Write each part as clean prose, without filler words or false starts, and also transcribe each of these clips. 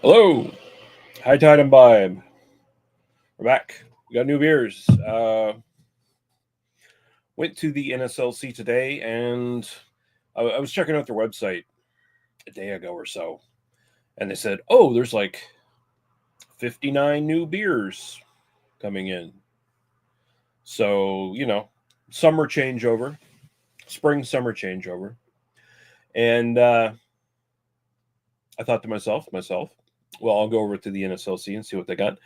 Hello, High Tide Imbibe. We're back. We got new beers. Went to the NSLC today, and I was checking out their website a day ago or so, and they said, "Oh, there's like 59 new beers coming in." So summer changeover, spring summer changeover, and I thought to myself, well, I'll go over to the NSLC and see what they got.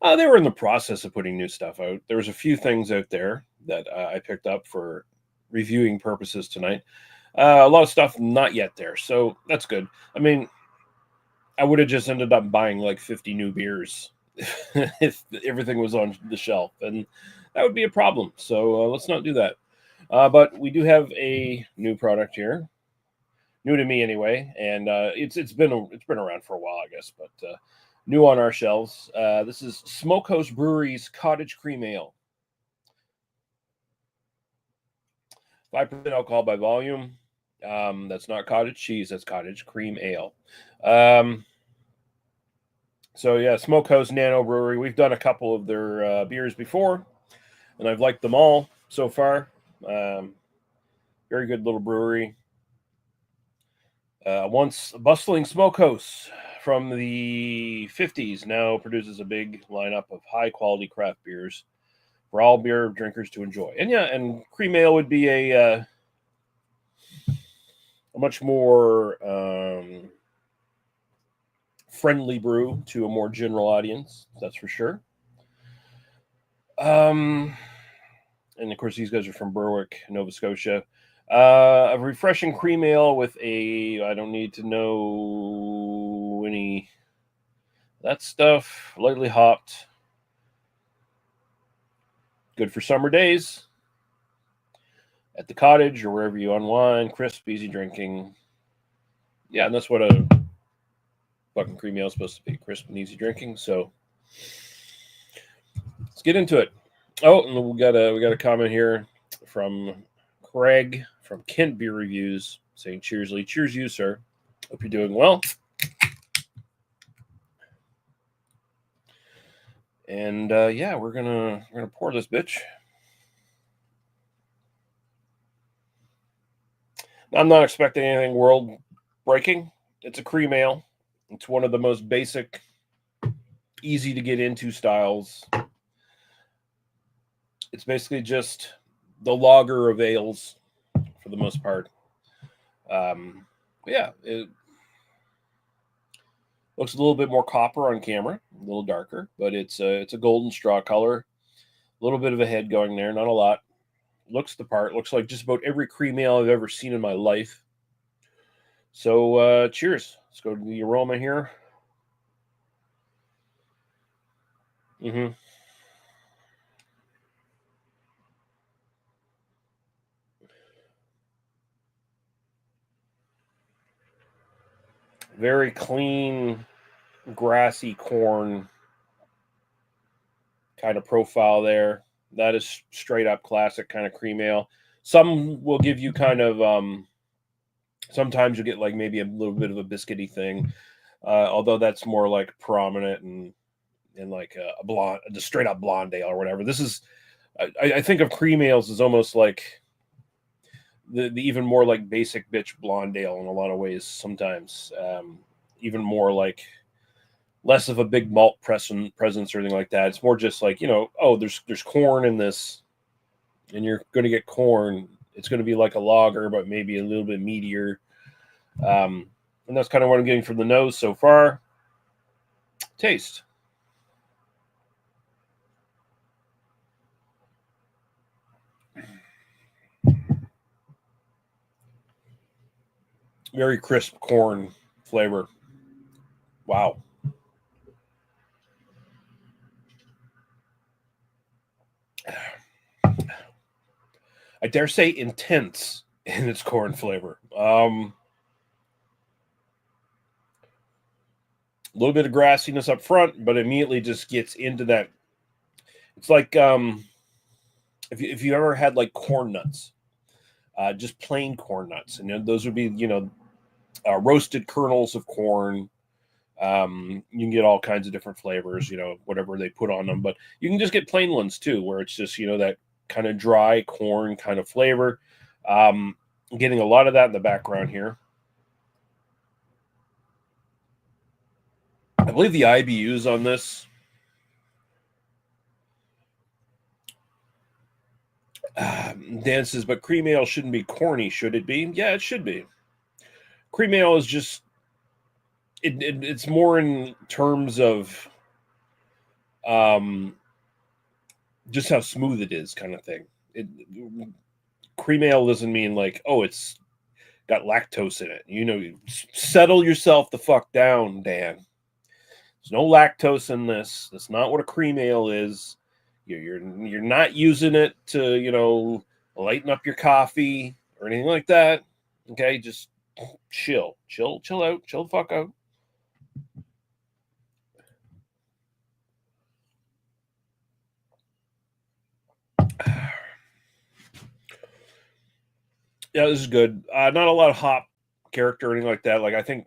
They were in the process of putting new stuff out. There was a few things out there that I picked up for reviewing purposes tonight. A lot of stuff not yet there, so that's good. I mean, I would have just ended up buying like 50 new beers if everything was on the shelf, and that would be a problem. So let's not do that. But we do have a new product here, new to me anyway, and it's been around for a while, I guess, but new on our shelves. This is Smokehouse Brewery's Cottage Cream Ale, 5% alcohol by volume. That's not cottage cheese. That's cottage cream ale. Um, so yeah, Smokehouse Nano Brewery. We've done a couple of their beers before, and I've liked them all so far. Um, Very good little brewery. Once a bustling smokehouse from the 50s, now produces a big lineup of high quality craft beers for all beer drinkers to enjoy. And yeah, and cream ale would be a much more friendly brew to a more general audience, that's for sure. Um, and of course, these guys are from Berwick, Nova Scotia. A refreshing cream ale with I don't need to know any that stuff, lightly hopped, good for summer days at the cottage or wherever you unwind, crisp, easy drinking. Yeah, and that's what a fucking cream ale is supposed to be, crisp and easy drinking. So let's get into it. Oh, and we got a comment here from Craig from Kent Beer Reviews saying, "Cheers, Lee. Cheers, you, sir. Hope you're doing well." And yeah, we're gonna pour this bitch. I'm not expecting anything world breaking. It's a cream ale. It's one of the most basic, easy to get into styles. It's basically just the lager of ales for the most part. Yeah, it looks a little bit more copper on camera, a little darker, but it's a golden straw color. A little bit of a head going there, not a lot. Looks the part. Looks like just about every cream ale I've ever seen in my life. So cheers. Let's go to the aroma here. Mm-hmm. Very clean, grassy corn kind of profile there. That is straight up classic kind of cream ale. Some will give you kind of sometimes you get like maybe a little bit of a biscuity thing, although that's more like prominent and like a blonde, just straight up blonde ale or whatever. This is I think of cream ales as almost like the even more like basic bitch blonde ale in a lot of ways. Sometimes even more like less of a big malt presence or anything like that. It's more just like oh, there's corn in this, and you're going to get corn. It's going to be like a lager, but maybe a little bit meatier. And that's kind of what I'm getting from the nose so far. Taste. Very crisp corn flavor. Wow. I dare say intense in its corn flavor. A little bit of grassiness up front, but immediately just gets into that. It's like if you ever had like corn nuts, just plain corn nuts, and those would be roasted kernels of corn, You can get all kinds of different flavors, whatever they put on them, but you can just get plain ones too, where it's just, that kind of dry corn kind of flavor. Getting a lot of that in the background here. I believe the IBUs on this, Dan says, but cream ale shouldn't be corny, should it be? Yeah, it should be. Cream ale is just, it's more in terms of just how smooth it is, kind of thing. Cream ale doesn't mean like, oh, it's got lactose in it. Settle yourself the fuck down, Dan. There's no lactose in this. That's not what a cream ale is. You're not using it to lighten up your coffee or anything like that. Okay, just chill out, chill the fuck out. Yeah, this is good. Not a lot of hop character or anything like that. Like I think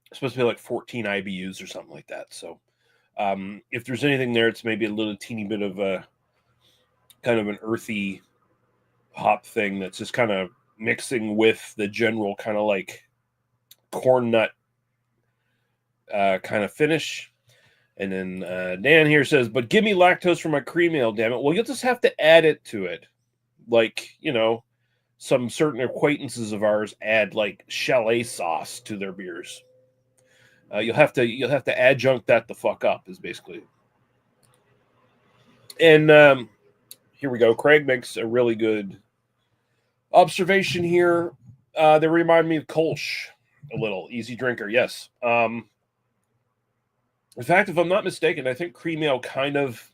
it's supposed to be like 14 IBUs or something like that. So if there's anything there, it's maybe a little teeny bit of a kind of an earthy hop thing that's just kind of mixing with the general kind of like corn nut kind of finish. And then Dan here says, but give me lactose for my cream ale, damn it. Well, you'll just have to add it to it. Like, some certain acquaintances of ours add like chalet sauce to their beers. You'll have to adjunct that the fuck up is basically. And here we go. Craig makes a really good observation here. They remind me of Kolsch a little. Easy drinker, yes. In fact, if I'm not mistaken, I think cream ale kind of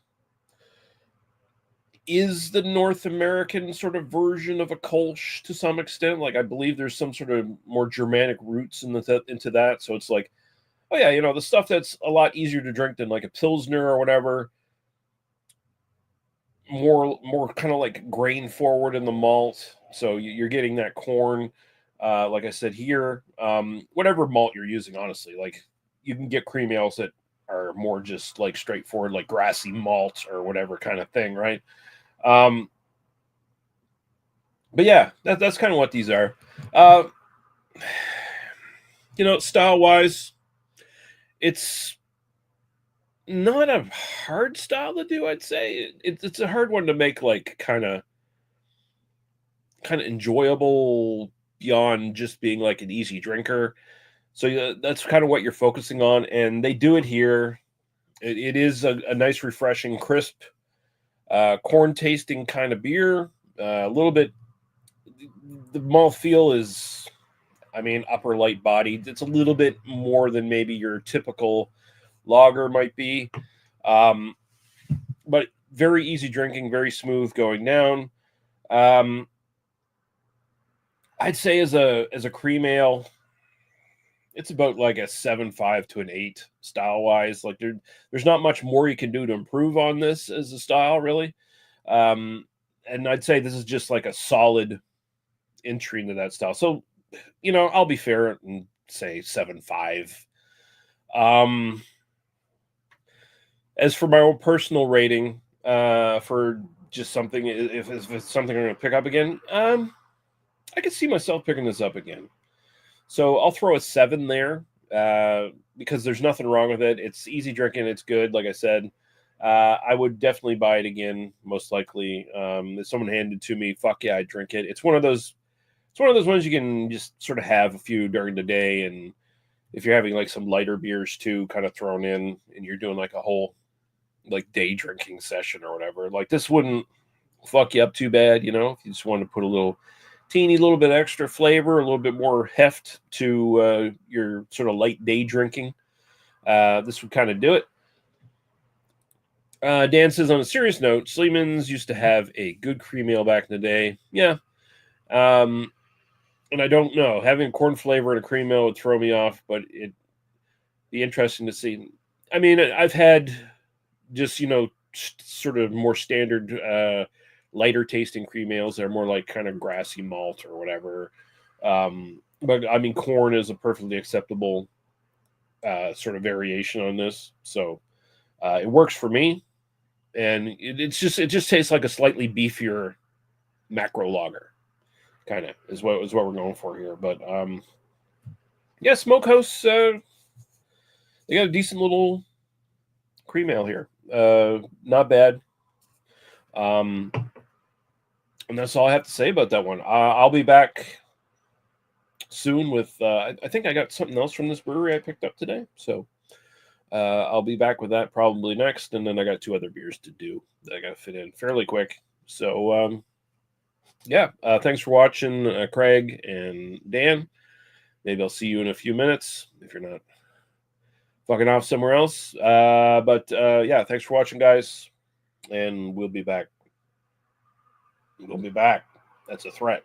is the North American sort of version of a Kolsch to some extent. Like I believe there's some sort of more Germanic roots into that. So it's like, oh yeah, the stuff that's a lot easier to drink than like a Pilsner or whatever. More kind of like grain forward in the malt. So you're getting that corn. Like I said here, whatever malt you're using, honestly, like you can get cream ales that are more just like straightforward, like grassy malt or whatever kind of thing, right? But yeah, that's kind of what these are. Style wise, it's not a hard style to do. I'd say it's a hard one to make like kind of enjoyable beyond just being like an easy drinker. So that's kind of what you're focusing on, and they do it here. It is a nice, refreshing, crisp, corn tasting kind of beer. A little bit. The malt feel is, upper light bodied. It's a little bit more than maybe your typical lager might be, but very easy drinking, very smooth going down. I'd say as a cream ale, it's about like a 7.5 to an 8 style wise. Like there's not much more you can do to improve on this as a style, really. And I'd say this is just like a solid entry into that style. So, I'll be fair and say 7.5. As for my own personal rating, for just something, if it's something I'm going to pick up again, I could see myself picking this up again. So I'll throw a 7 there, because there's nothing wrong with it. It's easy drinking. It's good. Like I said, I would definitely buy it again, most likely. If someone handed it to me, fuck yeah, I'd drink it. It's one of those ones you can just sort of have a few during the day. And if you're having like some lighter beers too, kind of thrown in, and you're doing like a whole like day drinking session or whatever, like this wouldn't fuck you up too bad. If you just want to put a teeny little bit extra flavor, a little bit more heft to your sort of light day drinking, this would kind of do it. Dan says, on a serious note, Sleeman's used to have a good cream ale back in the day. Yeah. And I don't know, having corn flavor in a cream ale would throw me off, but it'd be interesting to see. I've had just, sort of more standard, lighter tasting cream ales that are more like kind of grassy malt or whatever. But corn is a perfectly acceptable sort of variation on this. So it works for me, and it just tastes like a slightly beefier macro lager, kind of is what we're going for here. But yeah, Smokehouse, they got a decent little cream ale here. Not bad. And that's all I have to say about that one. I'll be back soon with. I think I got something else from this brewery I picked up today, so I'll be back with that probably next. And then I got 2 other beers to do that I got to fit in fairly quick. So yeah, thanks for watching, Craig and Dan. Maybe I'll see you in a few minutes if you're not fucking off somewhere else. But yeah, thanks for watching, guys, and we'll be back. We'll be back. That's a threat.